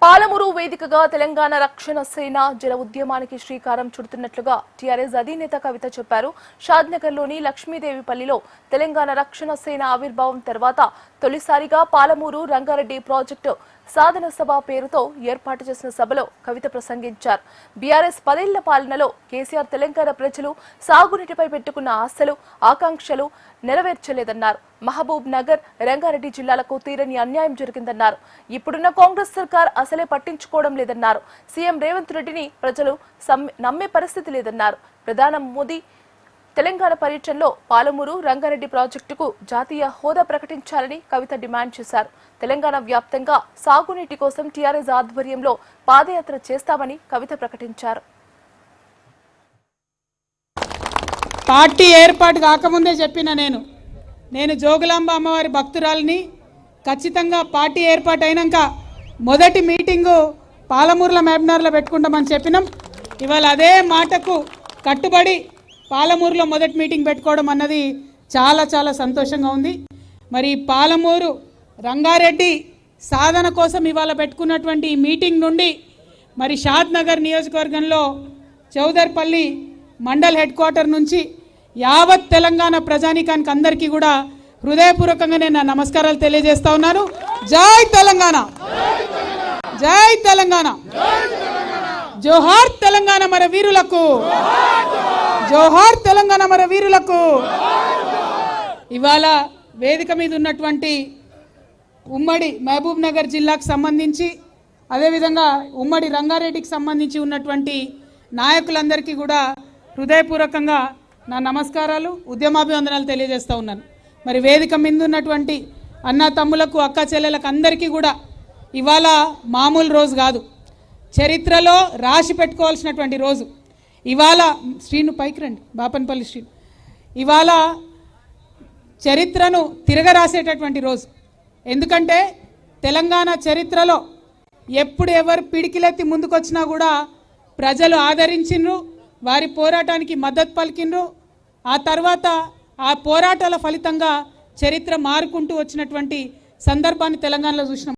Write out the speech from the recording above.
పాలమూరు వేదికగా తెలంగాణ రక్షణ సేన జల ఉద్యమానికి శ్రీకారం చుడుతున్నట్లుగా టీఆర్ఎస్ అధినేత కవిత చెప్పారు. షాద్నగర్లోని లక్ష్మీదేవిపల్లిలో తెలంగాణ రక్షణ సేన ఆవిర్భావం తర్వాత తొలిసారిగా పాలమూరు రంగారెడ్డి ప్రాజెక్టు సాధన సభ పేరుతో ఏర్పాటు చేసిన సభలో కవిత ప్రసంగించారు. బీఆర్ఎస్ 10 ఏళ్ల పాలనలో కేసీఆర్ తెలంగాణ ప్రజలు సాగునీటిపై పెట్టుకున్న ఆశలు, ఆకాంక్షలు నెరవేర్చలేదన్నారు. మహబూబ్ నగర్, రంగారెడ్డి జిల్లాలకు తీరని అన్యాయం జరిగిందన్నారు. ఇప్పుడున్న కాంగ్రెస్ సర్కార్ అసలే పట్టించుకోవడం లేదన్నారు. సీఎం రేవంత్ రెడ్డిని ప్రజలు నమ్మే పరిస్థితి లేదన్నారు. ప్రధాని మోదీ తెలంగాణ పర్యటనలో పాలమూరు రంగారెడ్డి ప్రాజెక్టుకు జాతీయ హోదా ప్రకటించాలని కవిత డిమాండ్ చేశారు. తెలంగాణ వ్యాప్తంగా సాగునీటి కోసం టీఆర్ఎస్ ఆధ్వర్యంలో పాదయాత్ర చేస్తామని కవిత ప్రకటించారు. పార్టీ ఏర్పాటు కాకముందే చెప్పిన నేను జోగులాంబ అమ్మవారి భక్తురాలిని. ఖచ్చితంగా పార్టీ ఏర్పాటు అయినాక మొదటి మీటింగు పాలమూరుల మహబూబ్నగర్లో పెట్టుకుంటామని చెప్పినాం. ఇవాళ అదే మాటకు కట్టుబడి పాలమూరులో మొదటి మీటింగ్ పెట్టుకోవడం అన్నది చాలా చాలా సంతోషంగా ఉంది. మరి పాలమూరు రంగారెడ్డి సాధన కోసం ఇవాళ పెట్టుకున్నటువంటి ఈ మీటింగ్ నుండి మరి షాద్నగర్ నియోజకవర్గంలో చౌదర్పల్లి మండల్ హెడ్ క్వార్టర్ నుంచి యావత్ తెలంగాణ ప్రజానీకానికి అందరికీ కూడా హృదయపూర్వకంగా నేను నా నమస్కారాలు తెలియజేస్తా ఉన్నాను. జై తెలంగాణ, జై తెలంగాణ, జోహార్ తెలంగాణ మన వీరులకు, జోహార్ తెలంగాణ మన వీరులకు. ఇవాళ వేదిక మీద ఉన్నటువంటి ఉమ్మడి మహబూబ్ నగర్ జిల్లాకు సంబంధించి అదేవిధంగా ఉమ్మడి రంగారెడ్డికి సంబంధించి ఉన్నటువంటి నాయకులందరికీ కూడా హృదయపూర్వకంగా నా నమస్కారాలు, ఉద్యమాభివందనాలు తెలియజేస్తూ ఉన్నాను. మరి వేదిక మీద ఉన్నటువంటి అన్న తమ్ములకు, అక్క చెల్లెలకు అందరికీ కూడా ఇవాళ మామూలు రోజు కాదు, చరిత్రలో రాసి పెట్టుకోవాల్సినటువంటి రోజు. ఇవాళ శ్రీను పైకి రండి, బాపనపల్లి శ్రీను, ఇవాళ చరిత్రను తిరగరాసేటటువంటి రోజు. ఎందుకంటే తెలంగాణ చరిత్రలో ఎప్పుడు ఎవరు పిడికిలెత్తి ముందుకొచ్చినా కూడా ప్రజలు ఆదరించిండ్రు, వారి పోరాటానికి మద్దతు పలికిండ్రు. ఆ తర్వాత ఆ పోరాటాల ఫలితంగా చరిత్ర మారుకుంటూ వచ్చినటువంటి సందర్భాన్ని తెలంగాణలో చూసినాం.